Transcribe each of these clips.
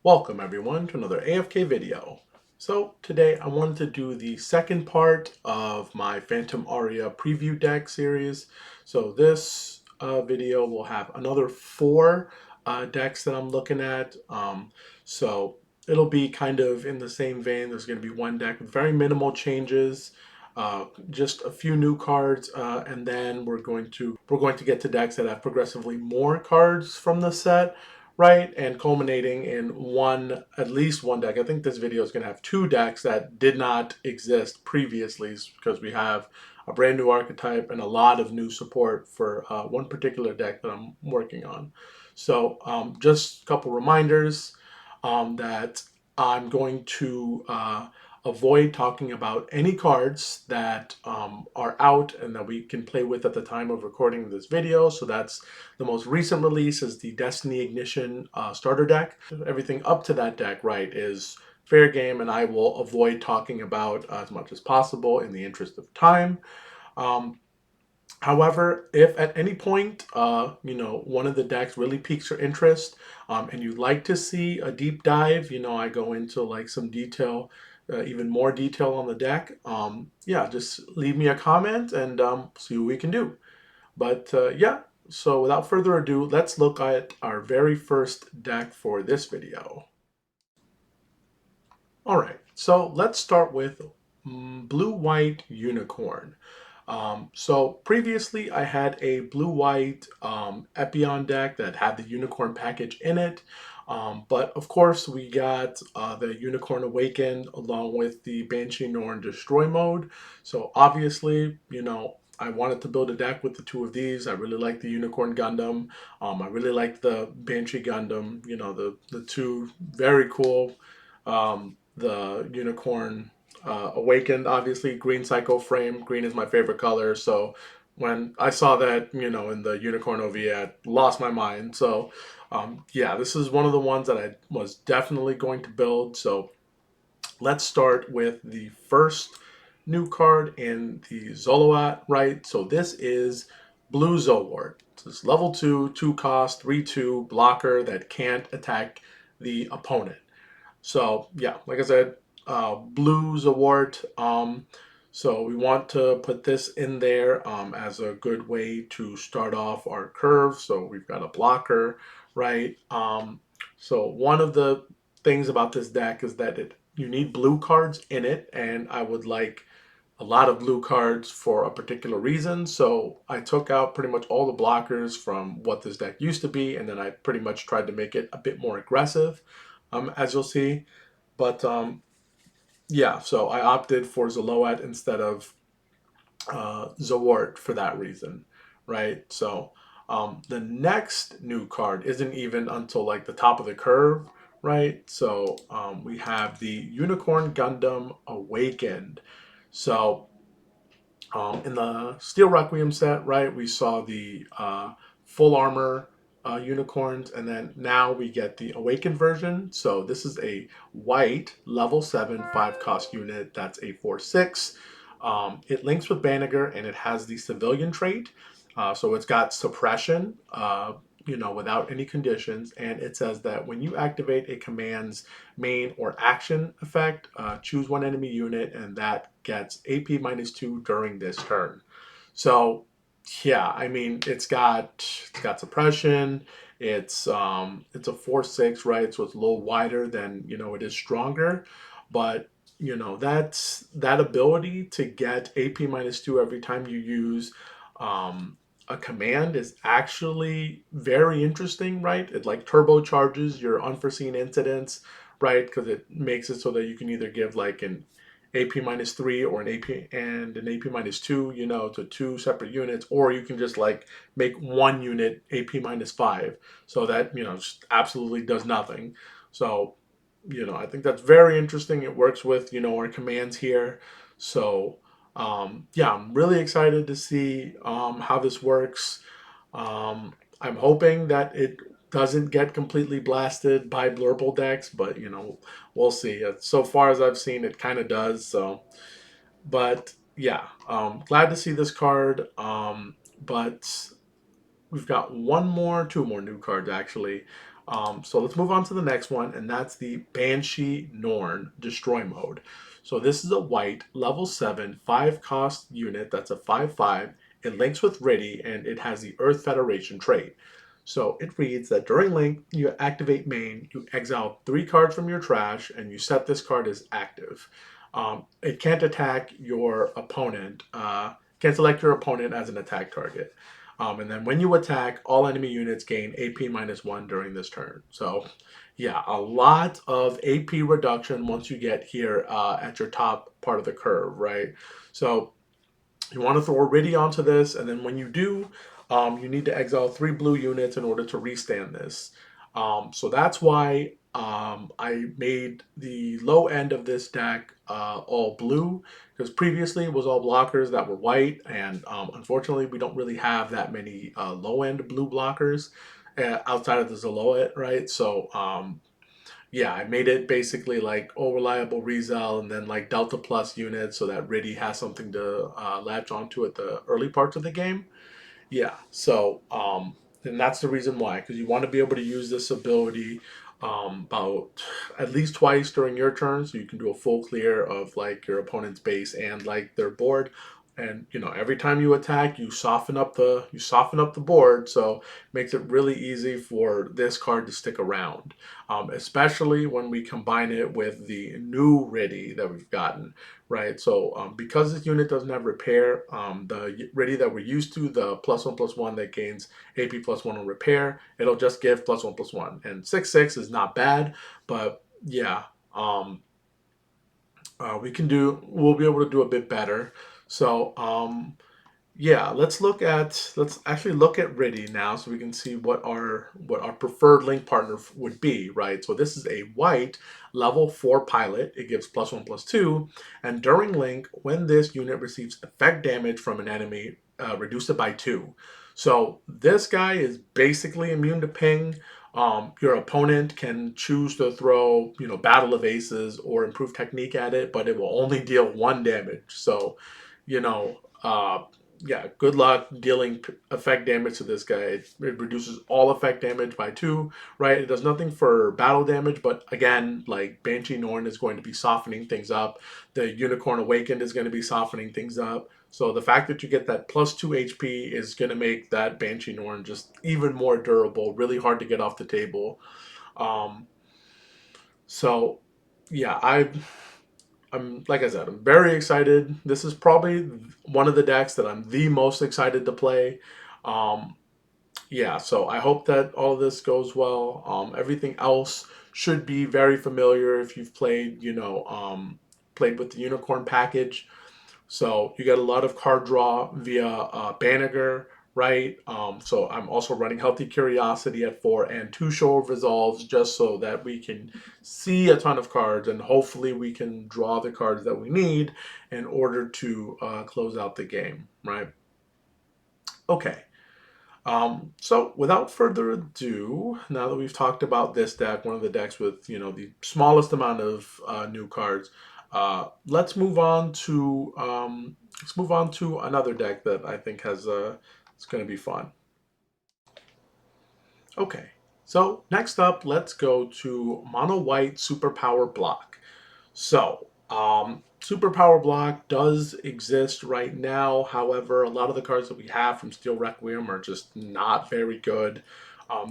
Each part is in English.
Welcome everyone to another AFK video. So today I wanted to do the second part of my Phantom Aria preview deck series. So this video will have another four decks that I'm looking at. So it'll be kind of in the same vein. There's going to be one deck with very minimal changes. Just a few new cards, and then we're going to get to decks that have progressively more cards from the set, right? And culminating in at least one deck. I think this video is going to have two decks that did not exist previously because we have a brand new archetype and a lot of new support for one particular deck that I'm working on. So just a couple reminders that I'm going to avoid talking about any cards that are out and that we can play with at the time of recording this video. So that's the most recent release is the Destiny Ignition starter deck. Everything up to that deck, right, is fair game, and I will avoid talking about as much as possible in the interest of time. Um, However, if at any point, one of the decks really piques your interest, and you'd like to see a deep dive, I go into like some detail, even more detail on the deck. Yeah, just leave me a comment and see what we can do. But yeah, so without further ado, let's look at our very first deck for this video. All right, so let's start with Blue-White Unicorn. So previously I had a blue-white Epion deck that had the Unicorn package in it. But of course we got the Unicorn Awakened along with the Banshee Norn Destroy mode. So obviously, I wanted to build a deck with the two of these. I really like the Unicorn Gundam. I really like the Banshee Gundam. The two very cool. The Unicorn Awakened, obviously, green Psycho frame. Green is my favorite color. So when I saw that, in the Unicorn OV, I lost my mind. So yeah, this is one of the ones that I was definitely going to build. So let's start with the first new card in the Zoloat, right? So this is Blue Zolwart. This is level 2, 2 cost, 3/2 blocker that can't attack the opponent. So yeah, like I said, Blues Award. So we want to put this in there as a good way to start off our curve. So we've got a blocker, right? So one of the things about this deck is that you need blue cards in it, and I would like a lot of blue cards for a particular reason. So I took out pretty much all the blockers from what this deck used to be, and then I pretty much tried to make it a bit more aggressive, as you'll see. But yeah, so I opted for Zoloat instead of Zawart for that reason, right? So the next new card isn't even until like the top of the curve, right? So we have the Unicorn Gundam Awakened. So in the Steel Requiem set, right, we saw the full armor unicorns, and then now we get the Awakened version. So this is a white level 7 5 cost unit that's a 4/6. It links with Banniger and it has the civilian trait. So it's got suppression, without any conditions. And it says that when you activate a command's main or action effect, choose one enemy unit, and that gets AP -2 during this turn. So yeah, I mean it's got suppression. It's a 4/6, right? So it's a little wider than it is stronger, but that's that ability to get AP -2 every time you use a command is actually very interesting, right? It like turbocharges your unforeseen incidents, right? Because it makes it so that you can either give like an AP -3 or an AP -2, to two separate units, or you can just like make one unit AP -5, so that just absolutely does nothing. So I think that's very interesting. It works with our commands here. So yeah, I'm really excited to see how this works. I'm hoping that it doesn't get completely blasted by Blurple decks, but we'll see. So far as I've seen, it kind of does. So, but yeah, glad to see this card. But we've got two more new cards actually. So let's move on to the next one, and that's the Banshee Norn Destroy Mode. So this is a white level 7 5 cost unit that's a 5/5. It links with Riddy and it has the Earth Federation trait. So it reads that during link, you activate main, you exile 3 cards from your trash, and you set this card as active. It can't attack your opponent, can't select your opponent as an attack target. And then when you attack, all enemy units gain AP -1 during this turn. So, yeah, a lot of AP reduction once you get here at your top part of the curve, right? So you want to throw a Riddy onto this, and then when you do, you need to exile 3 blue units in order to restand this. So that's why I made the low end of this deck all blue, because previously it was all blockers that were white, and unfortunately we don't really have that many low end blue blockers outside of the Zoloet, right? So yeah, I made it basically like all reliable Rizel and then like Delta Plus units so that Riddy has something to latch onto at the early parts of the game. Yeah, so and that's the reason why, because you want to be able to use this ability about at least twice during your turn, so you can do a full clear of like your opponent's base and like their board. And you know, every time you attack, you soften up the board, so it makes it really easy for this card to stick around, especially when we combine it with the new Riddy that we've gotten, right? So because this unit doesn't have repair, the Riddy that we're used to, the +1/+1 that gains AP +1 on repair, it'll just give +1/+1. And 6/6 is not bad, but yeah, um, we'll be able to do a bit better. So yeah, let's actually look at Riddy now so we can see what our preferred link partner would be, right? So this is a white level 4 pilot. It gives +1/+2, and during link, when this unit receives effect damage from an enemy, reduce it by 2. So this guy is basically immune to ping. Your opponent can choose to throw, Battle of Aces or Improve Technique at it, but it will only deal 1 damage. So, you know, yeah, good luck dealing effect damage to this guy. It reduces all effect damage by 2, right? It does nothing for battle damage, but again, like Banshee Norn is going to be softening things up. The Unicorn Awakened is going to be softening things up. So the fact that you get that +2 HP is going to make that Banshee Norn just even more durable, really hard to get off the table. Um, so yeah, I'm like I said, I'm very excited. This is probably one of the decks that I'm the most excited to play. Um, yeah, so I hope that all of this goes well. Everything else should be very familiar if you've played with the Unicorn package. So you get a lot of card draw via Banniger, right? So I'm also running Healthy Curiosity at 4 and 2 Show of Resolves just so that we can see a ton of cards and hopefully we can draw the cards that we need in order to close out the game, right? Okay. So without further ado, now that we've talked about this deck, one of the decks with the smallest amount of new cards, let's move on to another deck that I think has it's going to be fun. Okay, so next up, let's go to Mono White Superpower Bloc. So, Superpower Bloc does exist right now. However, a lot of the cards that we have from Steel Requiem are just not very good.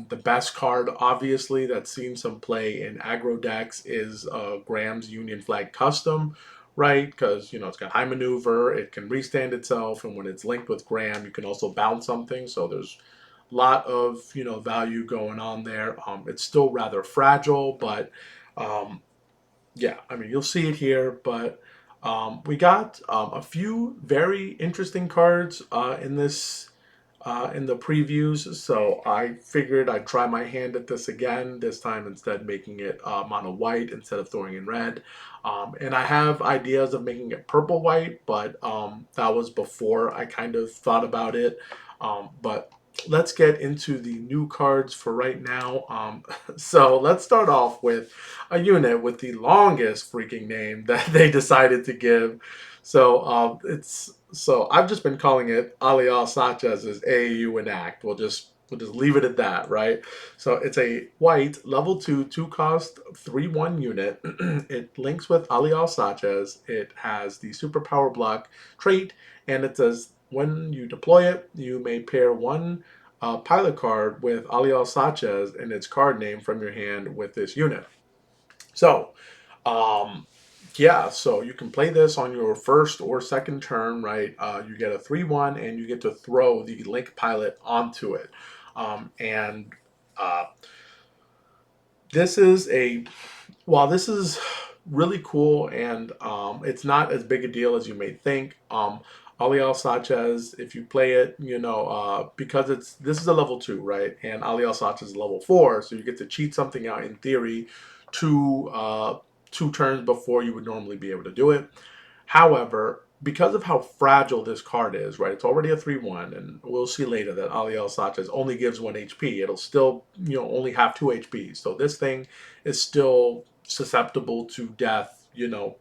The best card, obviously, that's seen some play in aggro decks is Graham's Union Flag Custom, right? Because, it's got high maneuver, it can restand itself, and when it's linked with Graham, you can also bounce something. So there's a lot of, value going on there. It's still rather fragile, but um, yeah, I mean, you'll see it here, but we got a few very interesting cards in the previews, so I figured I'd try my hand at this again, this time instead making it mono white instead of throwing in red. And I have ideas of making it purple white, but that was before I kind of thought about it. But let's get into the new cards for right now. So let's start off with a unit with the longest freaking name that they decided to give. So I've just been calling it alias Sachez's AAU Enact. We'll just we'll just leave it at that, right? So it's a white level 2 2 cost 3/1 unit. It links with Alial Sanchez. It has the Superpower Bloc trait, and it says when you deploy it, you may pair one pilot card with Alial Sanchez and its card name from your hand with this unit. So, um, yeah, so you can play this on your first or second turn, right? You get a 3/1 and you get to throw the Link Pilot onto it. And this is a while this is really cool and it's not as big a deal as you may think. Aliel Sanchez, if you play it, because this is a level 2, right? And Aliel Sanchez is level 4, so you get to cheat something out in theory two two turns before you would normally be able to do it. However, because of how fragile this card is, right? It's already a 3/1, and we'll see later that Aliel Sanchez only gives 1 HP. It'll still, only have 2 HP. So this thing is still susceptible to death,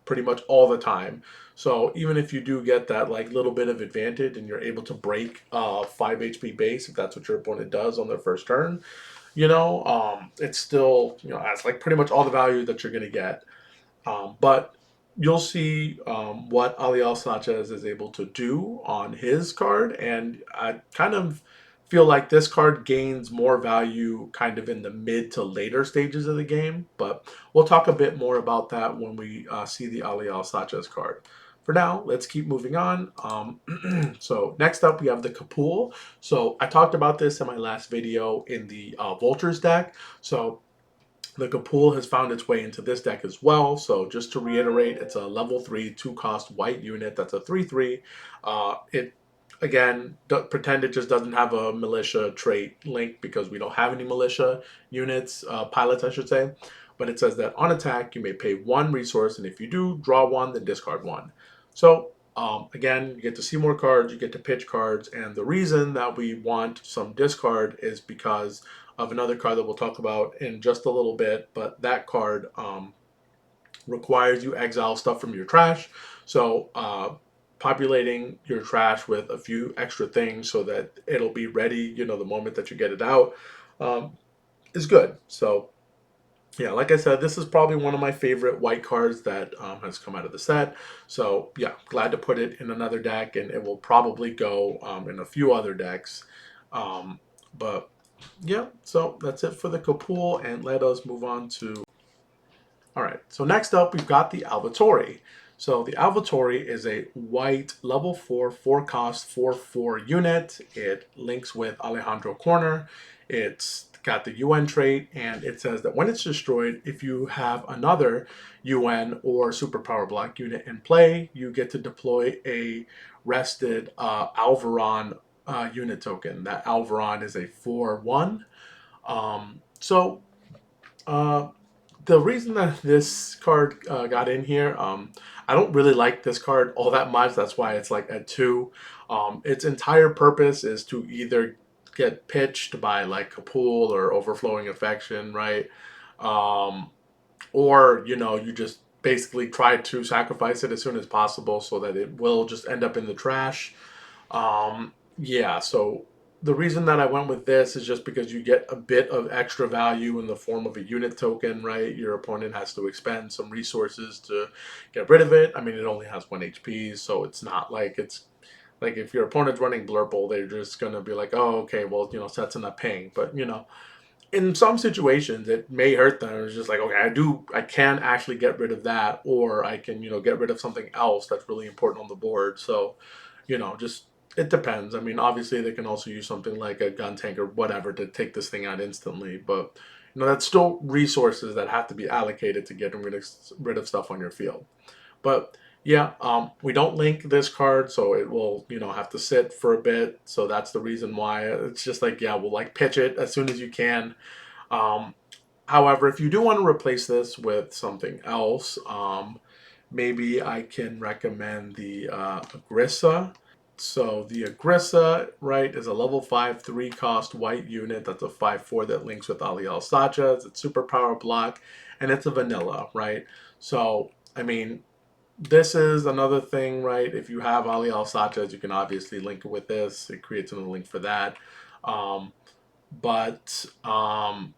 pretty much all the time. So even if you do get that like little bit of advantage and you're able to break 5 HP base, if that's what your opponent does on their first turn, it's still, that's like pretty much all the value that you're going to get. But you'll see what Aliel Sanchez is able to do on his card, and I kind of feel like this card gains more value kind of in the mid to later stages of the game. But we'll talk a bit more about that when we see the Aliel Sanchez card. For now, let's keep moving on. So next up, we have the Kapul. So I talked about this in my last video in the Vultures deck. So the Kapul has found its way into this deck as well. So just to reiterate, it's a level 3, 2 cost white unit. That's a 3/3. It, again, pretend it just doesn't have a militia trait link because we don't have any militia units, pilots, I should say. But it says that on attack, you may pay 1 resource, and if you do, draw 1, then discard 1. So again, you get to see more cards, you get to pitch cards, and the reason that we want some discard is because of another card that we'll talk about in just a little bit, but that card requires you exile stuff from your trash. So populating your trash with a few extra things so that it'll be ready, the moment that you get it out, is good. So yeah, like I said, this is probably one of my favorite white cards that has come out of the set. So yeah, glad to put it in another deck, and it will probably go in a few other decks. But yeah, so that's it for the Kapul, and let us move on to... All right, so next up, we've got the Alvatori. So the Alvatori is a white level 4, 4 cost, 4/4 unit. It links with Alejandro Corner. It's got the UN trait, and it says that when it's destroyed, if you have another UN or Superpower Bloc unit in play, you get to deploy a rested Alvaron unit token. That Alvaron is a 4/1. So the reason that this card got in here, I don't really like this card all that much. That's why it's like at 2. Its entire purpose is to either get pitched by like Kapul or Overflowing Affection, right? Um, or, you just basically try to sacrifice it as soon as possible so that it will just end up in the trash. Yeah, so the reason that I went with this is just because you get a bit of extra value in the form of a unit token, right? Your opponent has to expend some resources to get rid of it. I mean, it only has 1 HP, so it's not like it's like if your opponent's running Blurple, they're just gonna be like, oh, okay, well, sets in a ping. But in some situations it may hurt them. It's just like, okay, I can actually get rid of that, or I can, get rid of something else that's really important on the board. So, just it depends. I mean, obviously they can also use something like a gun tank or whatever to take this thing out instantly, but that's still resources that have to be allocated to getting rid of stuff on your field. But yeah, we don't link this card, so it will, have to sit for a bit. So that's the reason why it's just like, yeah, we'll like pitch it as soon as you can. Um, However, if you do want to replace this with something else, maybe I can recommend the Agrissa. So the Agrissa, right, is a level 5, 3 cost white unit. That's a 5/4 that links with Aliel Sanchez. It's Superpower Bloc, and it's a vanilla, right? So, I mean, this is another thing, right? If you have Aliel Sanchez, you can obviously link it with this. It creates another link for that. Um, But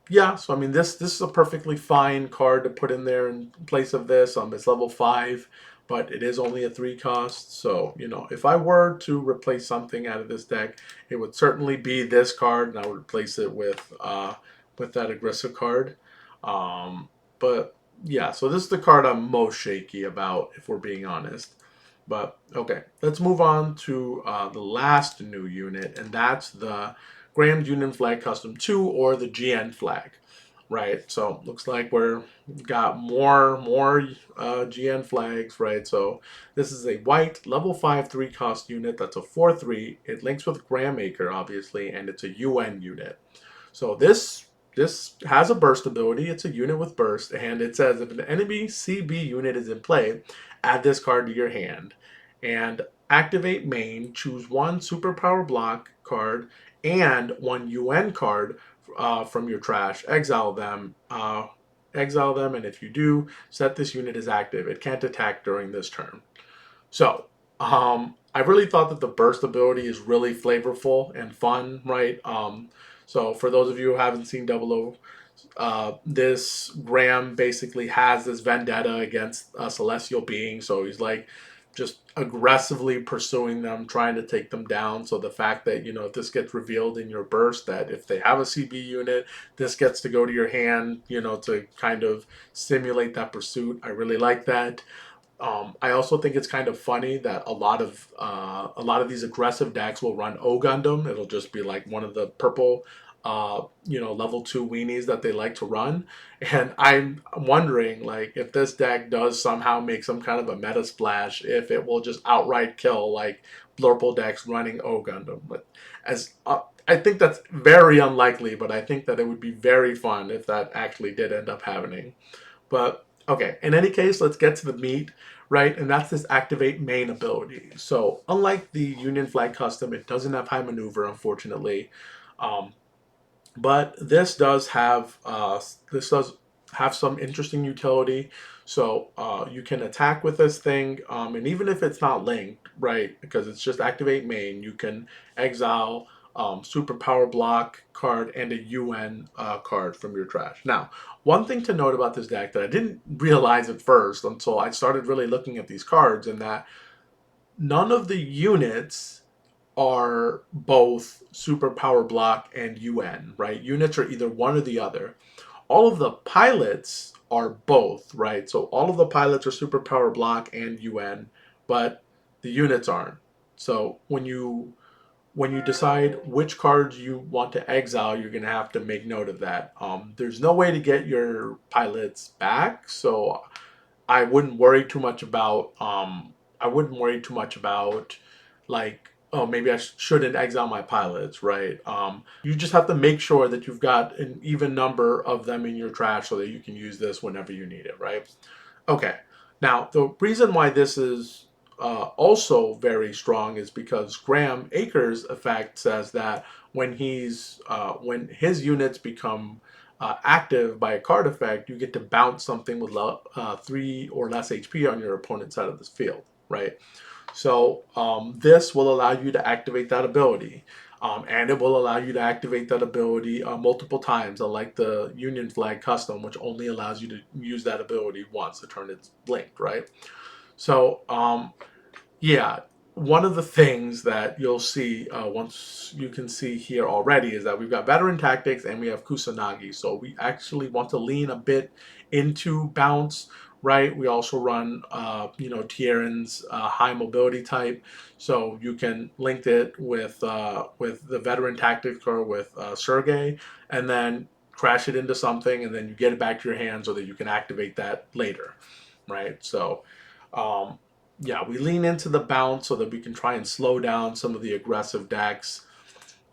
yeah, so I mean, this is a perfectly fine card to put in there in place of this. It's level 5, but it is only a 3 cost. So if I were to replace something out of this deck, it would certainly be this card, and I would replace it with that aggressive card. Um, but yeah, so this is the card I'm most shaky about, if we're being honest. But okay, let's move on to the last new unit, and that's the Grand Union Flag Custom 2, or the GN flag, right? So looks like we've got more GN flags, right? So this is a white level 5 3 cost unit. That's a 4/3. It links with Grandmaker, obviously, and it's a UN unit. So this has a burst ability. It's a unit with burst, and it says if an enemy CB unit is in play, add this card to your hand, and activate main. Choose one Superpower Bloc card and one UN card from your trash. Exile them. And if you do, set this unit as active. It can't attack during this turn. So, I really thought that the burst ability is really flavorful and fun, right? So for those of you who haven't seen Double O, this Graham basically has this vendetta against a celestial being. So he's like just aggressively pursuing them, trying to take them down. So the fact that, if this gets revealed in your burst, that if they have a CB unit, this gets to go to your hand, to kind of simulate that pursuit. I really like that. I also think it's kind of funny that a lot of these aggressive decks will run O Gundam. It'll just be like one of the purple, level 2 weenies that they like to run. And I'm wondering, like, if this deck does somehow make some kind of a meta splash, if it will just outright kill like Blurple decks running O Gundam. But as I think that's very unlikely, but I think that it would be very fun if that actually did end up happening. But okay, in any case, let's get to the meat, right? And that's this activate main ability. So unlike the Union Flag Custom, it doesn't have high maneuver, unfortunately. Um, but this does have some interesting utility. So you can attack with this thing, and even if it's not linked, right, because it's just activate main, you can exile Superpower Bloc card and a UN card from your trash. Now, one thing to note about this deck that I didn't realize at first until I started really looking at these cards, and that none of the units are both Superpower Bloc and UN, right? Units are either one or the other. All of the pilots are both, right? So all of the pilots are Superpower Bloc and UN, but the units aren't. So when you decide which cards you want to exile, you're going to have to make note of that. There's no way to get your pilots back, so I wouldn't worry too much about. I wouldn't worry too much about, like, oh, maybe I shouldn't exile my pilots, right? You just have to make sure that you've got an even number of them in your trash so that you can use this whenever you need it, right? Okay. Now, the reason why this is also very strong is because Graham Acres' effect says that when his units become active by a card effect, you get to bounce something with 3 or less HP on your opponent's side of this field, right? So this will allow you to activate that ability. And it will allow you to activate that ability multiple times, unlike the Union Flag Custom, which only allows you to use that ability once. The turn it's blinked, right? So, yeah, one of the things that you'll see once you can see here already is that we've got veteran tactics and we have Kusanagi. So we actually want to lean a bit into bounce, right? We also run, Tieran's high mobility type, so you can link it with the veteran tactics or with Sergey, and then crash it into something, and then you get it back to your hand so that you can activate that later, right? So. Um, yeah, we lean into the bounce so that we can try and slow down some of the aggressive decks.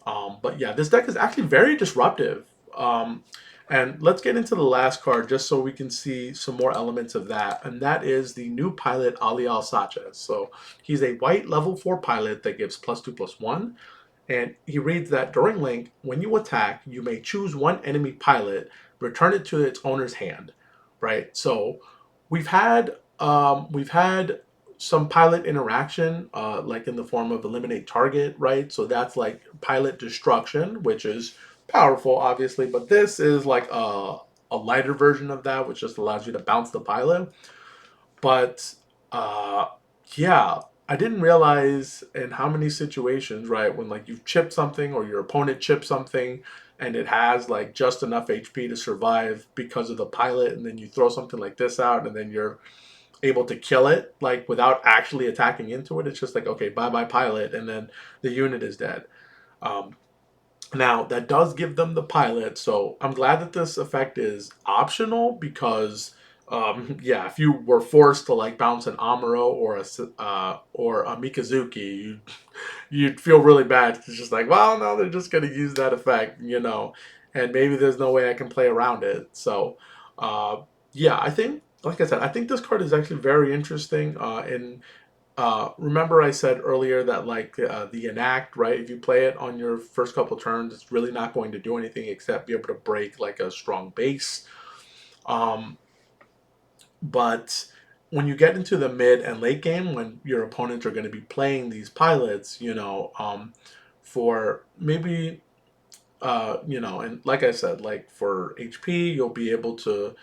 But yeah, this deck is actually very disruptive. And let's get into the last card just so we can see some more elements of that. And that is the new pilot, Alial Sanchez. So he's a white level 4 pilot that gives +2/+1. And he reads that during Link, when you attack, you may choose one enemy pilot, return it to its owner's hand. Right? So we've had some pilot interaction, like in the form of eliminate target, right? So that's like pilot destruction, which is powerful, obviously, but this is like a lighter version of that, which just allows you to bounce the pilot. But uh, yeah, I didn't realize in how many situations, right, when like you've chipped something or your opponent chipped something and it has like just enough HP to survive because of the pilot, and then you throw something like this out and then you're able to kill it like without actually attacking into it. It's just like, okay, bye bye pilot, and then the unit is dead. Um, Now, that does give them the pilot, so I'm glad that this effect is optional because, yeah, if you were forced to like bounce an Amuro or a Mikazuki, you'd feel really bad. It's just like, well, no, they're just gonna use that effect, and maybe there's no way I can play around it. So, uh, yeah, I think, like I said, I think this card is actually very interesting. In Remember I said earlier that like the enact, right? If you play it on your first couple turns, it's really not going to do anything except be able to break like a strong base. Um, but when you get into the mid and late game, when your opponents are going to be playing these pilots, for maybe and like I said, like for HP, you'll be able to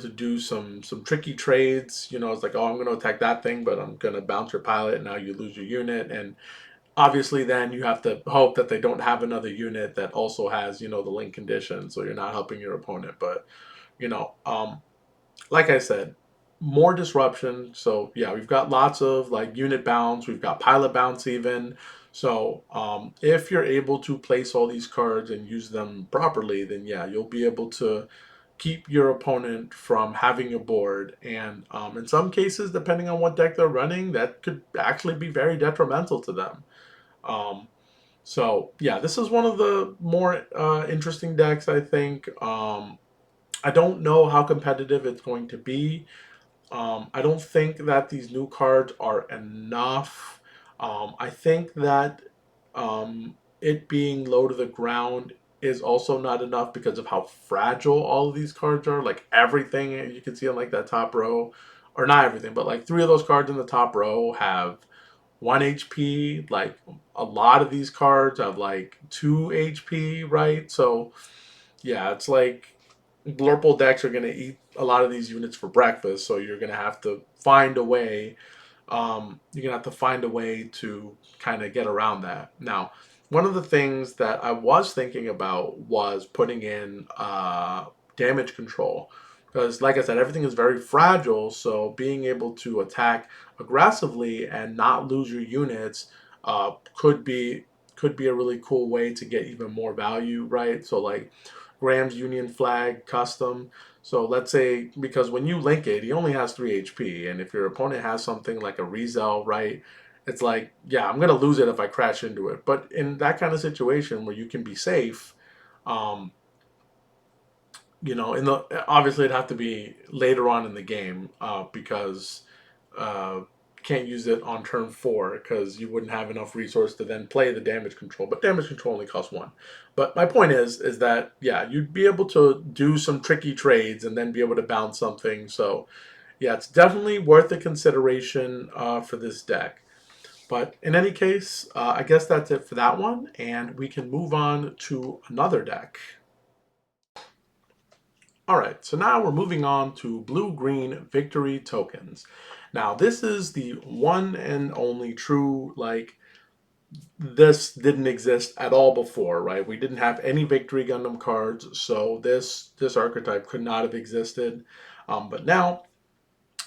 do some tricky trades. It's like, oh, I'm going to attack that thing, but I'm going to bounce your pilot, and now you lose your unit. And obviously, then you have to hope that they don't have another unit that also has the link condition, so you're not helping your opponent. But you know, um, like I said, more disruption. So yeah, we've got lots of like unit bounce. We've got pilot bounce even. So if you're able to place all these cards and use them properly, then yeah, you'll be able to keep your opponent from having a board. And in some cases, depending on what deck they're running, that could actually be very detrimental to them. Um, so yeah, this is one of the more interesting decks, I think. I don't know how competitive it's going to be. I don't think that these new cards are enough. I think that it being low to the ground is also not enough because of how fragile all of these cards are. Like everything you can see on like that top row, or not everything, but like three of those cards in the top row have 1 HP. Like a lot of these cards have like 2 HP, right? So yeah, it's like Blurple decks are going to eat a lot of these units for breakfast, so you're going to have to find a way. You're going to have to find a way to kind of get around that. Now, one of the things that I was thinking about was putting in damage control. Because, like I said, everything is very fragile, so being able to attack aggressively and not lose your units could be a really cool way to get even more value, right? So, like, Graham's Union Flag custom. So let's say, because when you link it, he only has 3 HP, and if your opponent has something like a Rizel, right, it's like, yeah, I'm gonna lose it if I crash into it. But in that kind of situation where you can be safe, um, in the obviously it'd have to be later on in the game because uh, can't use it on turn 4 because you wouldn't have enough resource to then play the damage control. But damage control only costs 1. But my point is that yeah, you'd be able to do some tricky trades and then be able to bounce something. So yeah, it's definitely worth the consideration for this deck. But in any case, I guess that's it for that one, and we can move on to another deck. All right, so now we're moving on to blue-green victory tokens. Now, this is the one and only true, like, this didn't exist at all before, right? We didn't have any victory Gundam cards, so this archetype could not have existed. But now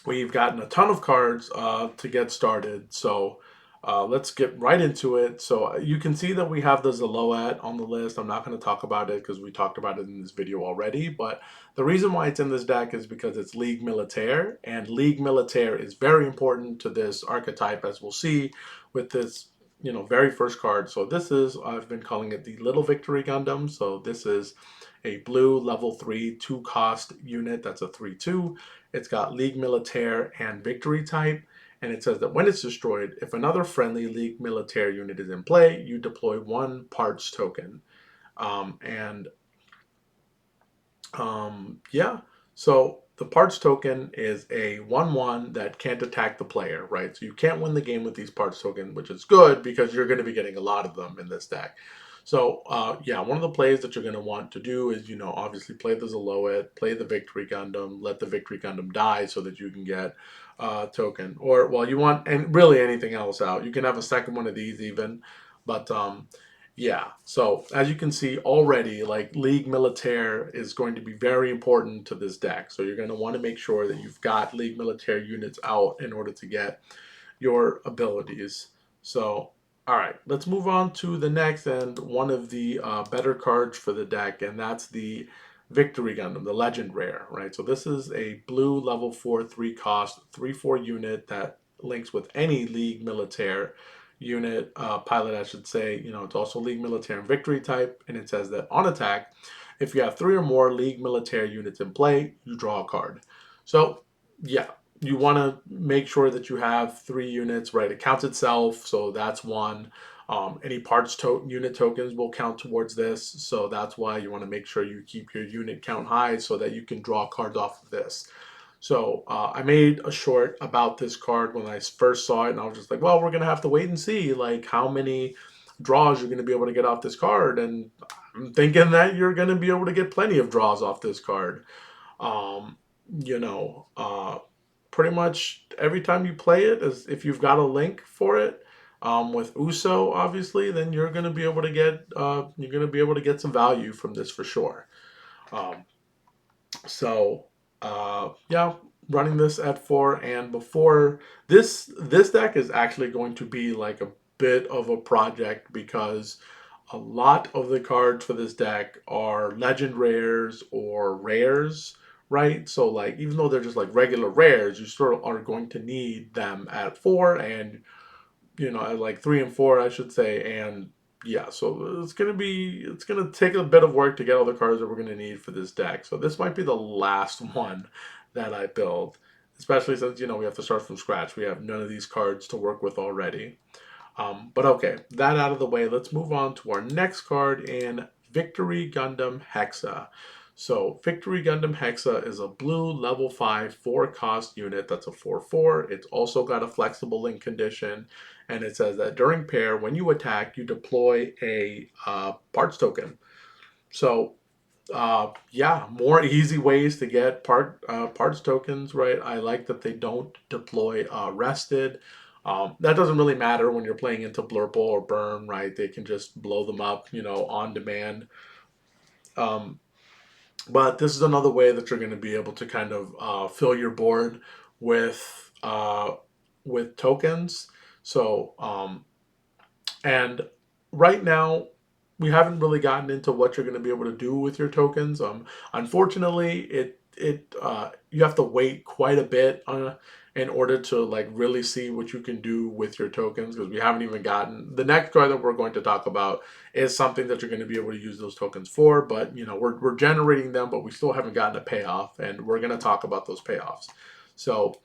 we've gotten a ton of cards to get started, so let's get right into it. So you can see that we have the Zaloat on the list. I'm not going to talk about it because we talked about it in this video already, but the reason why it's in this deck is because it's Ligue Militaire, and Ligue Militaire is very important to this archetype, as we'll see with this very first card. So this is, I've been calling it the Little Victory Gundam. So this is a blue level 3 2-cost unit. That's a 3/2. It's got Ligue Militaire and Victory type. And it says that when it's destroyed, if another friendly Ligue Militaire unit is in play, you deploy 1 parts token. And yeah, so the parts token is a 1/1 that can't attack the player, right? So you can't win the game with these parts token, which is good because you're going to be getting a lot of them in this deck. So yeah, one of the plays that you're going to want to do is, obviously play the Zoloid, play the Victory Gundam, let the Victory Gundam die so that you can get token. Or, well, you want and really anything else out. You can have a second one of these even. But yeah, so as you can see already, like League Militaire is going to be very important to this deck. So you're going to want to make sure that you've got League Militaire units out in order to get your abilities. So, all right, let's move on to the next and one of the better cards for the deck, and that's the Victory Gundam, the Legend Rare, right? So this is a blue level 4, 3 cost, 3/4 unit that links with any League Militaire unit, pilot, I should say. It's also League Militaire and Victory type, and it says that on attack, if you have 3 or more League Militaire units in play, you draw a card. So, yeah, you want to make sure that you have 3 units, right? It counts itself, so that's one. Any unit tokens will count towards this, so that's why you want to make sure you keep your unit count high so that you can draw cards off of this. So I made a short about this card when I first saw it, and I was just like, well, we're gonna have to wait and see like how many draws you're gonna be able to get off this card, and I'm thinking that you're gonna be able to get plenty of draws off this card. Um, you know, pretty much every time you play it, as if you've got a link for it, with Uso, obviously, then you're gonna be able to get some value from this for sure. Um, so yeah, running this at 4 and before this deck is actually going to be like a bit of a project because a lot of the cards for this deck are legend rares or rares, right? So like even though they're just like regular rares, you sort of are going to need them at 4 and at like 3 and 4, I should say. And yeah, so it's gonna take a bit of work to get all the cards that we're gonna need for this deck. So this might be the last one that I build, especially since we have to start from scratch. We have none of these cards to work with already. But okay, that out of the way, let's move on to our next card in Victory Gundam Hexa. So Victory Gundam Hexa is a blue level 5 4 cost unit that's a 4/4. It's also got a flexible link condition, and it says that during pair, when you attack, you deploy a parts token. So yeah, more easy ways to get parts tokens, right? I like that they don't deploy rested. That doesn't really matter when you're playing into Blurple or Burn, right? They can just blow them up, on demand. Um, but this is another way that you're going to be able to kind of fill your board with tokens. So and right now, we haven't really gotten into what you're going to be able to do with your tokens. Unfortunately, you have to wait quite a bit in order to like really see what you can do with your tokens because we haven't even gotten the next card that we're going to talk about is something that you're going to be able to use those tokens for. But we're generating them, but we still haven't gotten a payoff, and we're going to talk about those payoffs. So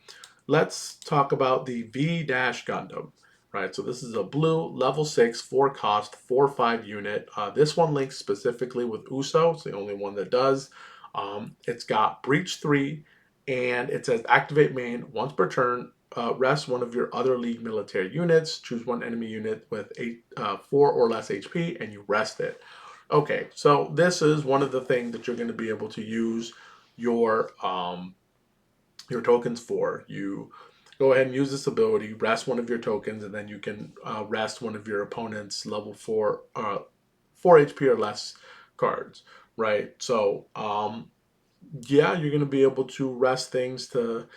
let's talk about the V Dash Gundam. Right, so this is a blue level 6 4 cost 4/5 unit. This one links specifically with Uso. It's the only one that does. It's got Breach 3, and it says activate main once per turn. Rest one of your other League military units. Choose one enemy unit with 4 or less HP, and you rest it. Okay, so this is one of the things that you're going to be able to use your tokens for. You go ahead and use this ability, rest one of your tokens, and then you can rest one of your opponent's level 4 HP or less cards, right? So yeah, you're going to be able to rest things to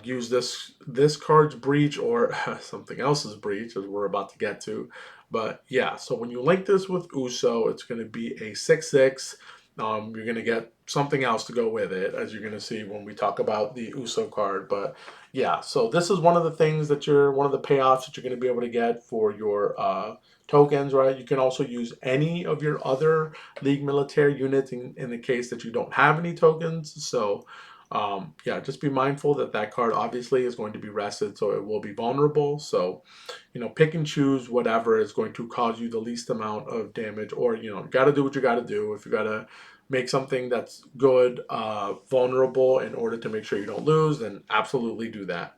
use this card's breach or something else's breach, as we're about to get to. But yeah, so when you link this with Uso, it's going to be a 6/6. You're going to get something else to go with it, as you're going to see when we talk about the Uso card. But yeah, so this is one of the things one of the payoffs that you're going to be able to get for your tokens, right? You can also use any of your other League military units in the case that you don't have any tokens. So yeah, just be mindful that that card obviously is going to be rested, so it will be vulnerable. So pick and choose whatever is going to cause you the least amount of damage, or got to do what you got to do. If you got to make something that's good vulnerable in order to make sure you don't lose, then absolutely do that.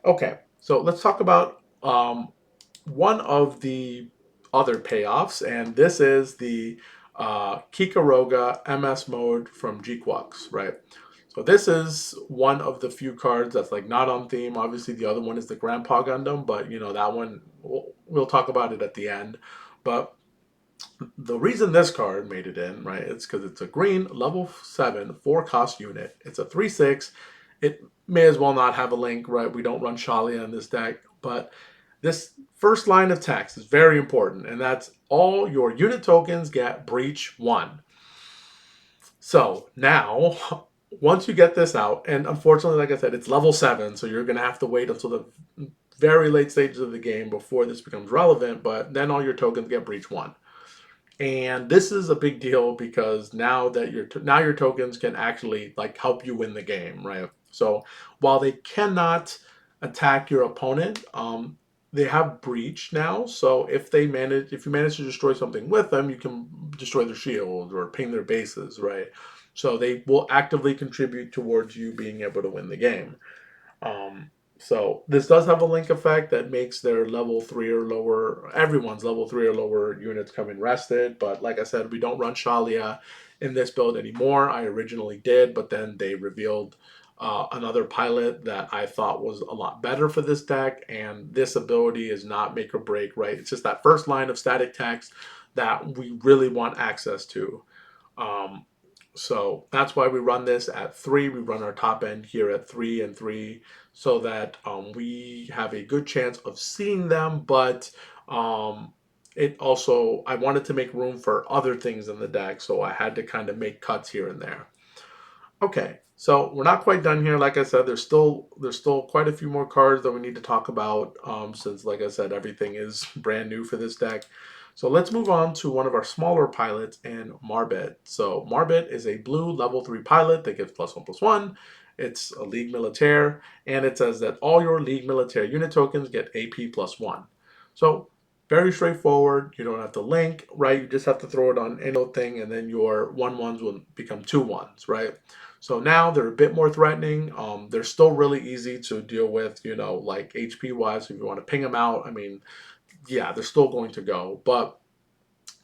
Okay, so let's talk about one of the other payoffs, and this is the Kikaroga MS mode from G-Quux, right? So this is one of the few cards that's like not on theme. Obviously, the other one is the Grandpa Gundam, but you know that one we'll talk about it at the end. But the reason this card made it in, right, it's because it's a green level 7 4 cost unit. It's a 3/6. It may as well not have a link, right? We don't run Shalia in this deck, but this first line of text is very important, and that's all your unit tokens get breach 1. So now, once you get this out, and unfortunately, like I said, it's level 7, so you're going to have to wait until the very late stages of the game before this becomes relevant, but then all your tokens get breach 1. And this is a big deal because now that your tokens can actually like help you win the game, right? So while they cannot attack your opponent, they have breach now. So if you manage to destroy something with them, you can destroy their shield or ping their bases, right? So they will actively contribute towards you being able to win the game. Um, so this does have a link effect that makes their level 3 or lower, everyone's level 3 or lower units coming rested. But like I said, we don't run Shalia in this build anymore. I originally did, but then they revealed another pilot that I thought was a lot better for this deck. And this ability is not make or break, right? It's just that first line of static text that we really want access to. Um, so that's why we run this at 3. We run our top end here at 3 and 3 so that we have a good chance of seeing them. But it also, I wanted to make room for other things in the deck, so I had to kind of make cuts here and there. Okay, so we're not quite done here. Like I said, there's still quite a few more cards that we need to talk about since, like I said, everything is brand new for this deck. So let's move on to one of our smaller pilots in Marbet. So Marbet is a blue level 3 pilot that gives +1/+1. It's a League Militaire, and it says that all your League Militaire unit tokens get AP +1. So very straightforward. You don't have to link, right? You just have to throw it on any thing, and then your 1/1s will become 2/1s, right? So now they're a bit more threatening. They're still really easy to deal with, like HP wise. If you want to ping them out, I mean, yeah, they're still going to go. But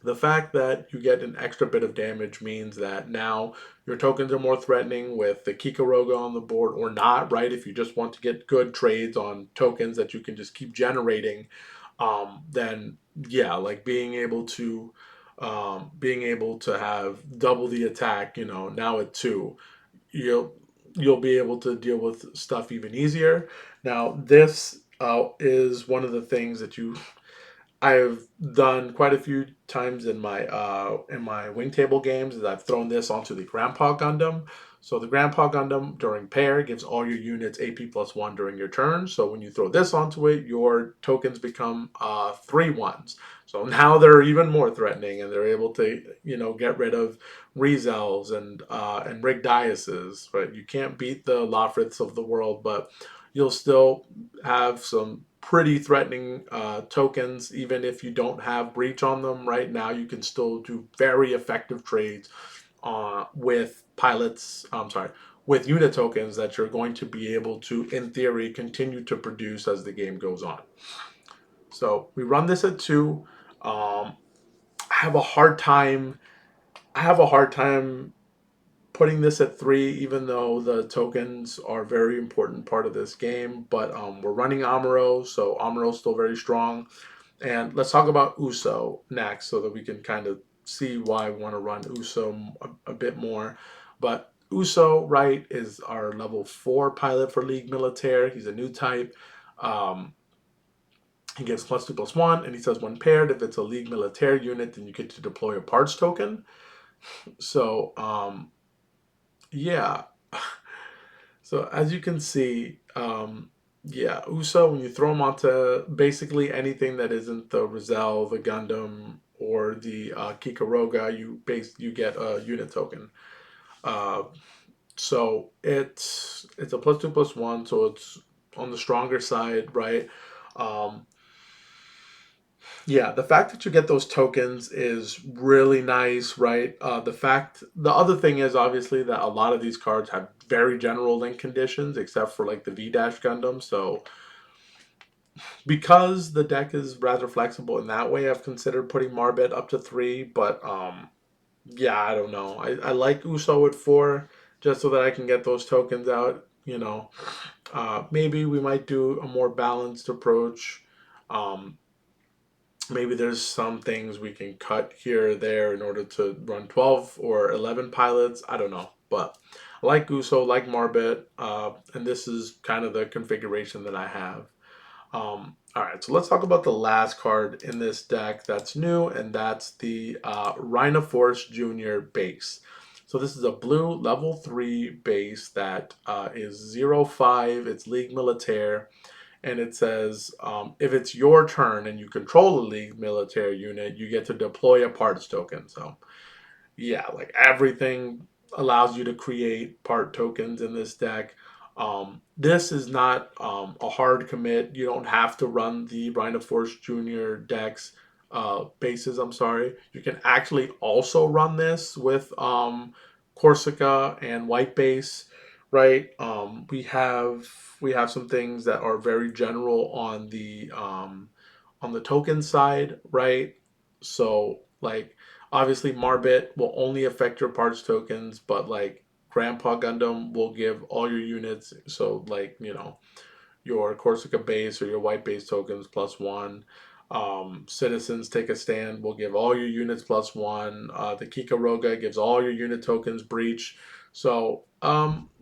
the fact that you get an extra bit of damage means that now your tokens are more threatening with the Kikaroga on the board or not, right? If you just want to get good trades on tokens that you can just keep generating, then yeah, like being able to have double the attack, now at 2, you'll you'll be able to deal with stuff even easier. Now, this is one of the things that I've done quite a few times in my wing table games. Is I've thrown this onto the Grandpa Gundam. So the Grandpa Gundam during pair gives all your units AP +1 during your turn. So when you throw this onto it, your tokens become 3/1s. So now they're even more threatening, and they're able to get rid of Rezels and Rigdiases. Right, you can't beat the Lofriths of the world, but you'll still have some pretty threatening tokens, even if you don't have breach on them right now. You can still do very effective trades with pilots. I'm sorry, with unit tokens that you're going to be able to, in theory, continue to produce as the game goes on. So we run this at 2. I have a hard time. I have a hard time putting this at 3, even though the tokens are a very important part of this game. But we're running Amuro, so Amuro's still very strong. And let's talk about Uso next so that we can kind of see why we want to run Uso a bit more. But Uso, right, is our level 4 pilot for League Militaire. He's a new type. Um, he gets +2/+1, and he says when paired, if it's a League Militaire unit, then you get to deploy a parts token. So, yeah. So as you can see, yeah, Uso, when you throw him onto basically anything that isn't the Rizal, the Gundam, or the Kikaroga, you get a unit token. Uh, so it's a +2/+1, so it's on the stronger side, right? Um, yeah, the fact that you get those tokens is really nice, right? The other thing is obviously that a lot of these cards have very general link conditions, except for like the V Dash Gundam. So because the deck is rather flexible in that way, I've considered putting Marbet up to three, but yeah, I don't know. I like Uso at four just so that I can get those tokens out. Maybe we might do a more balanced approach. Um, Maybe there's some things we can cut here or there in order to run 12 or 11 pilots. I don't know. But I like Uso, like Marbet, and this is kind of the configuration that I have. All right, so let's talk about the last card in this deck that's new, and that's the Rhinoforce Junior base. So this is a blue level 3 base that is 0/5. It's League Militaire, and it says if it's your turn and you control a League Militaire unit, you get to deploy a parts token. So yeah, like everything allows you to create part tokens in this deck. This is not a hard commit. You don't have to run the Rhinoforce Junior decks bases. I'm sorry. You can actually also run this with Corsica and White Base, right? We have some things that are very general on the token side, right? So like obviously, Marbit will only affect your parts tokens, but like Grandpa Gundam will give all your units. So like your Corsica base or your white base tokens +1. Citizens Take a Stand will give all your units +1. The Kikaroga gives all your unit tokens breach. So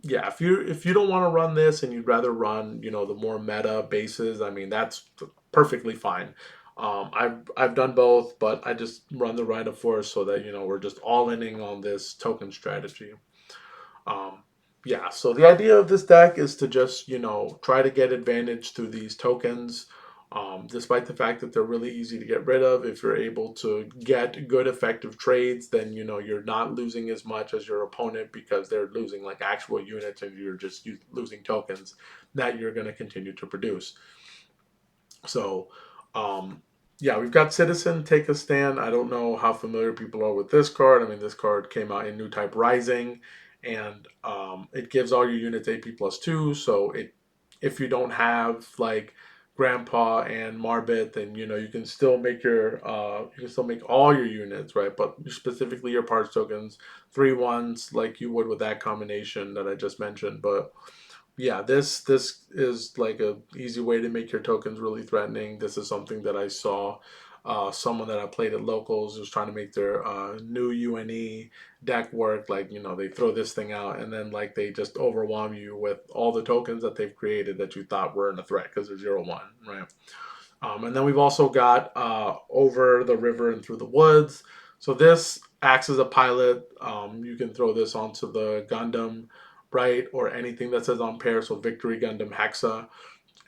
yeah, if you don't want to run this and you'd rather run the more meta bases, I mean that's perfectly fine. I've done both, but I just run the Rhino Force so that we're just all inning on this token strategy. Um, yeah, so the idea of this deck is to just, try to get advantage through these tokens. Despite the fact that they're really easy to get rid of, if you're able to get good effective trades, then you're not losing as much as your opponent because they're losing like actual units and you're just losing tokens that you're going to continue to produce. So, yeah, we've got Citizen Take a Stand. I don't know how familiar people are with this card. I mean, this card came out in New Type Rising, and it gives all your units AP +2. So if you don't have like Grandpa and Marbit, then you can still make all your units, right? But specifically your parts tokens, 3/1s like you would with that combination that I just mentioned. But yeah, this is like a easy way to make your tokens really threatening. This is something that I saw someone that I played at locals was trying to make their new UNE deck work. Like, they throw this thing out and then like they just overwhelm you with all the tokens that they've created that you thought were in a threat because they're 0/1, right? And then we've also got Over the River and Through the Woods. So this acts as a pilot. You can throw this onto the Gundam, right? Or anything that says on pair. So Victory Gundam Hexa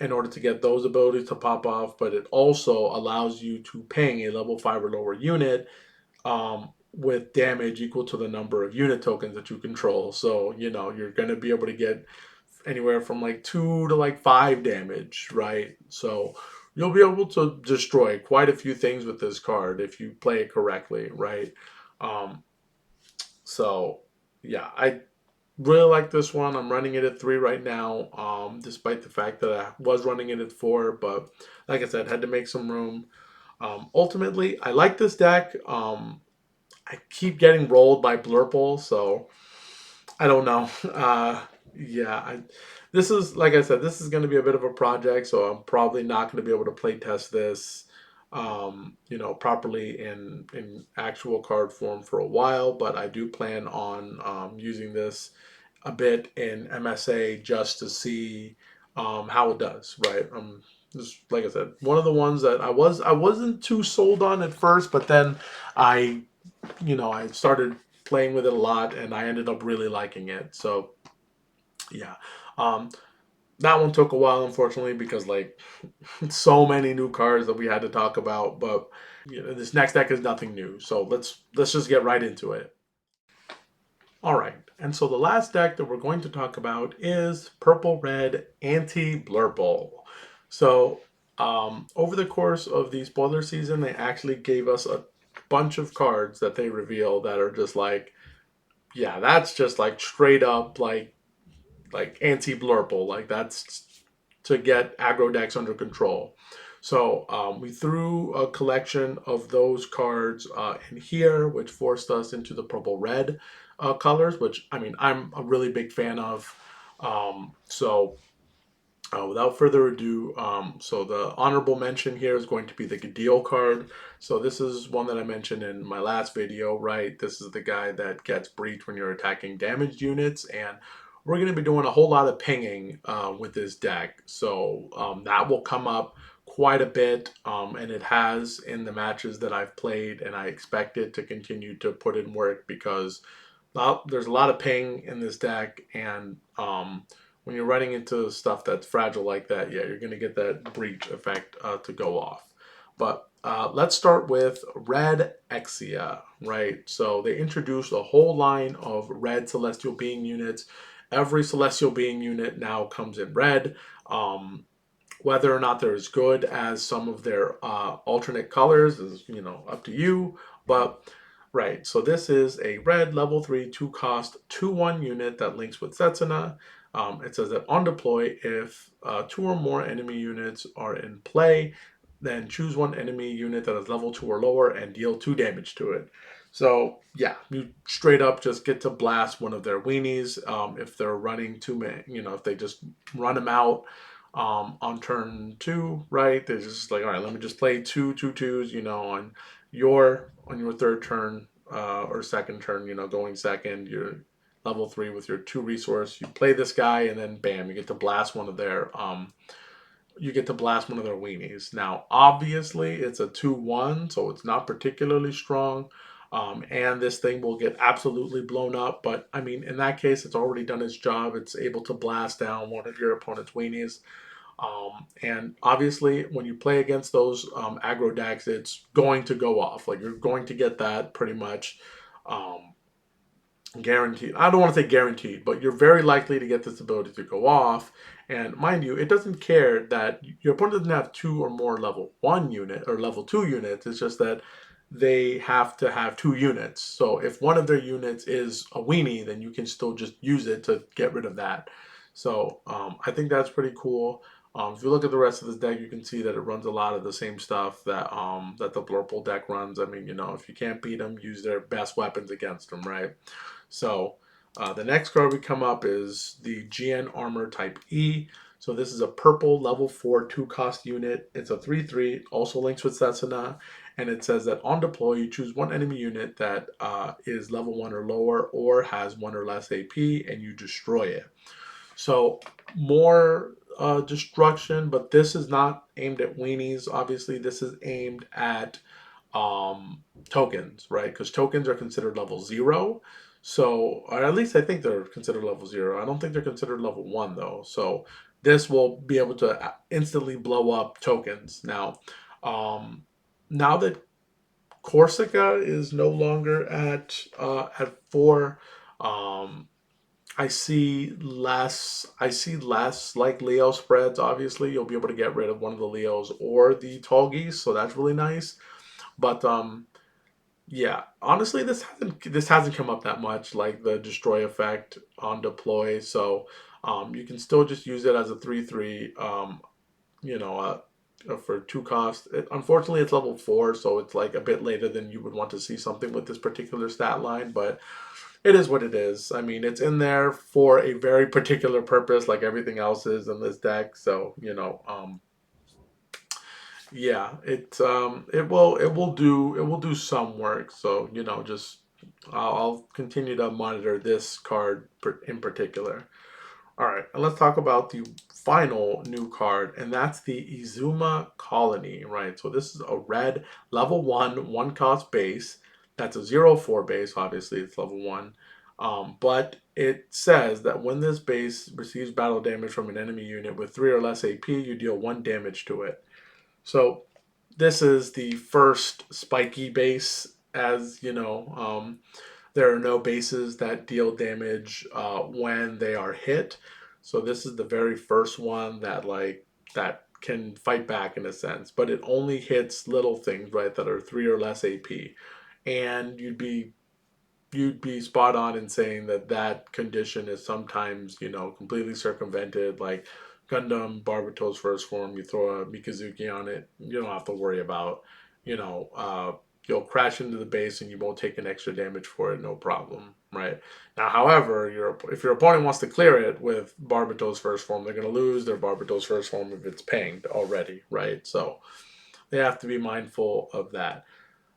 in order to get those abilities to pop off. But it also allows you to ping a level 5 or lower unit with damage equal to the number of unit tokens that you control. So, you're going to be able to get anywhere from like 2 to like 5 damage, right? So you'll be able to destroy quite a few things with this card if you play it correctly, right? Um, so yeah, I really like this one. I'm running it at 3 right now, despite the fact that I was running it at 4, but like I said, had to make some room. Ultimately, I like this deck. I keep getting rolled by Blurple, so I don't know. Yeah, this is like I said, this is going to be a bit of a project, so I'm probably not going to be able to play test this, properly in actual card form for a while. But I do plan on using this a bit in MSA just to see how it does. Right. Just like I said, one of the ones that I wasn't too sold on at first, but then I I started playing with it a lot and I ended up really liking it. So yeah. Um, that one took a while, unfortunately, because like so many new cards that we had to talk about. But this next deck is nothing new, so let's just get right into it. All right, and so the last deck that we're going to talk about is Purple Red Anti-Blurple. So over the course of the spoiler season, they actually gave us a bunch of cards that they reveal that are just like, yeah, that's just like straight up like anti-blurple. Like that's to get aggro decks under control. So we threw a collection of those cards in here, which forced us into the purple red colors, which I mean I'm a really big fan of. Without further ado, so the honorable mention here is going to be the Gadil card. So this is one that I mentioned in my last video, right? This is the guy that gets breached when you're attacking damaged units, and we're going to be doing a whole lot of pinging with this deck. So that will come up quite a bit, and it has in the matches that I've played, and I expect it to continue to put in work because there's a lot of ping in this deck, and when you're running into stuff that's fragile like that, yeah, you're going to get that breach effect to go off. But let's start with Red Exia, right? So they introduced a whole line of red Celestial Being units. Every Celestial Being unit now comes in red. Whether or not they're as good as some of their alternate colors is, up to you. But right, so this is a red level 3 2 cost 2/1 unit that links with Setsuna. It says that on deploy, if 2 or more enemy units are in play, then choose one enemy unit that is level 2 or lower and deal 2 damage to it. So yeah, you straight up just get to blast one of their weenies. If they're running too many, if they just run them out on turn 2, right? They're just like, all right, let me just play 2/2/2s, on your third turn or second turn, going second, you're level 3 with your 2 resource. You play this guy, and then bam, you get to blast one of their weenies. Now, obviously, it's a 2/1, so it's not particularly strong. And this thing will get absolutely blown up. But I mean, in that case, it's already done its job. It's able to blast down one of your opponent's weenies. And obviously, when you play against those aggro decks, it's going to go off. Like you're going to get that pretty much um, guaranteed. I don't want to say guaranteed, but you're very likely to get this ability to go off. And mind you, it doesn't care that your opponent doesn't have 2 or more level 1 unit or level 2 units. It's just that they have to have 2 units. So if one of their units is a weenie, then you can still just use it to get rid of that. So I think that's pretty cool. If you look at the rest of this deck, you can see that it runs a lot of the same stuff that the Blurple deck runs. I mean, if you can't beat them, use their best weapons against them, right? So the next card we come up is the GN Armor Type E. So this is a purple level 4 2 cost unit. It's a 3/3, also links with Setsuna, and it says that on deploy you choose one enemy unit that is level 1 or lower or has 1 or less AP, and you destroy it. So more destruction, but this is not aimed at weenies. Obviously, this is aimed at tokens, right? Because tokens are considered level 0. So, or at least I think they're considered level 0. I don't think they're considered level 1 though. So this will be able to instantly blow up tokens. Um, now that Corsica is no longer at 4, um, I see less like Leo spreads. Obviously, you'll be able to get rid of one of the Leos or the tall geese, so that's really nice. But yeah, honestly, this hasn't come up that much, like the destroy effect on deploy. So you can still just use it as a 3/3. You know, for 2 cost. Unfortunately, it's level 4, so it's like a bit later than you would want to see something with this particular stat line, but it is what it is. I mean, it's in there for a very particular purpose, like everything else is in this deck. So, yeah, it will do some work. So, just I'll continue to monitor this card in particular. All right, and let's talk about the final new card, and that's the Izuma Colony, right? So this is a red level 1, 1 cost base. That's a 0/4 base, obviously it's level 1. But it says that when this base receives battle damage from an enemy unit with 3 or less AP, you deal 1 damage to it. So this is the first spiky base, as you know. There are no bases that deal damage when they are hit. So this is the very first one that can fight back in a sense, but it only hits little things, right, that are 3 or less AP. And you'd be spot on in saying that that condition is sometimes, completely circumvented. Like Gundam Barbatos first form, you throw a Mikazuki on it, you don't have to worry about, you know, you'll crash into the base and you won't take an extra damage for it, no problem, right? Now, however, if your opponent wants to clear it with Barbatos first form, they're going to lose their Barbatos first form if it's pinged already, right? So they have to be mindful of that.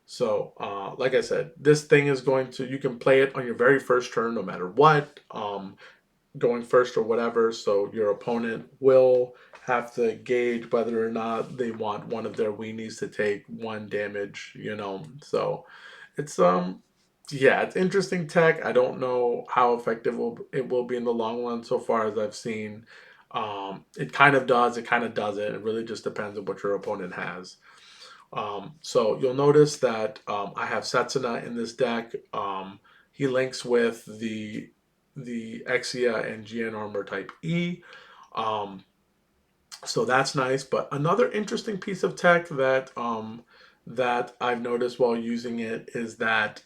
So, like I said, this thing is going to, you can play it on your very first turn no matter what. Going first or whatever. So your opponent will have to gauge whether or not they want one of their weenies to take one damage, you know. So it's yeah, it's interesting tech. I don't know how effective it will be in the long run so far as I've seen. It kind of does, it kind of doesn't. It really just depends on what your opponent has. So you'll notice that I have Setsuna in this deck. He links with the Exia and GN Armor type E. Um, so that's nice. But another interesting piece of tech that I've noticed while using it is that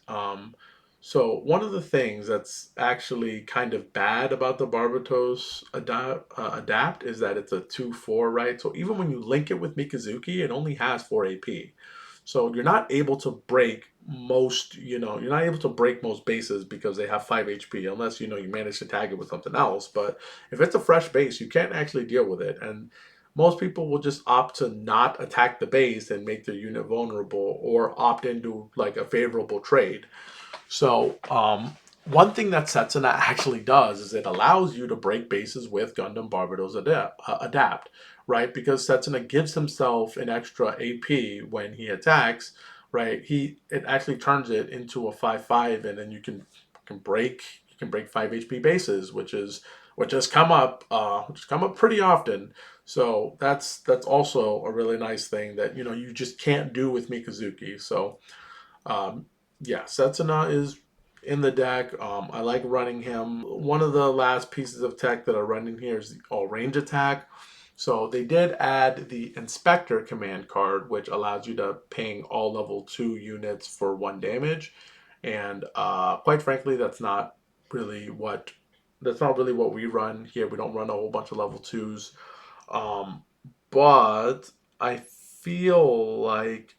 so one of the things that's actually kind of bad about the Barbatos adapt is that it's a 2/4, right? So even when you link it with Mikazuki, it only has 4 AP. So you're not able to break most, you're not able to break most bases because they have 5 HP unless, you manage to tag it with something else. But if it's a fresh base, you can't actually deal with it. And most people will just opt to not attack the base and make their unit vulnerable or opt into like a favorable trade. So, one thing that Setsuna actually does is it allows you to break bases with Gundam Barbatos adapt, right? Because Setsuna gives himself an extra AP when he attacks, right? It actually turns it into a 5/5, and then you can break 5 HP bases, which has come up pretty often. So that's also a really nice thing that you just can't do with Mikazuki. So um, yeah, Setsuna is in the deck. I like running him. One of the last pieces of tech that I run in here is the all range attack. So they did add the Inspector command card, which allows you to ping all level 2 units for 1 damage. And quite frankly, that's not really what we run here. We don't run a whole bunch of level 2s. Um, but I feel like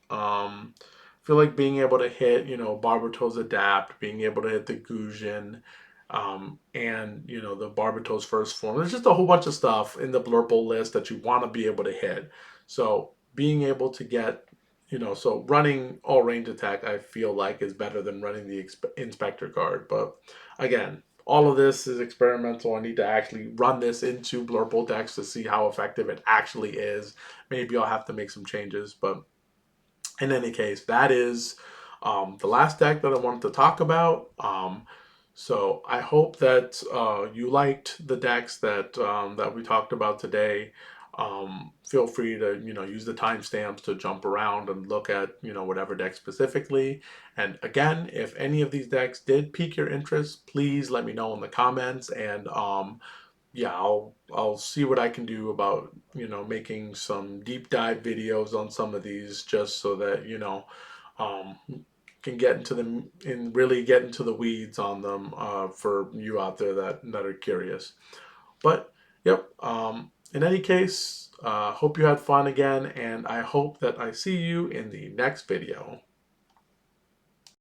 being able to hit, Barbatos Adapt, being able to hit the Gujin, and the Barbatos First Form. There's just a whole bunch of stuff in the Blurple list that you want to be able to hit. So being able to get, so running all range attack, I feel like is better than running the Inspector card. But again, all of this is experimental. I need to actually run this into Blurple decks to see how effective it actually is. Maybe I'll have to make some changes, but in any case, that is the last deck that I wanted to talk about. So I hope that you liked the decks that we talked about today. Feel free to use the timestamps to jump around and look at whatever deck specifically. And again, if any of these decks did pique your interest, please let me know in the comments, and yeah, I'll see what I can do about making some deep dive videos on some of these, just so that um, can get into them and really get into the weeds on them for you out there that are curious. But yep. In any case, hope you had fun again, and I hope that I see you in the next video.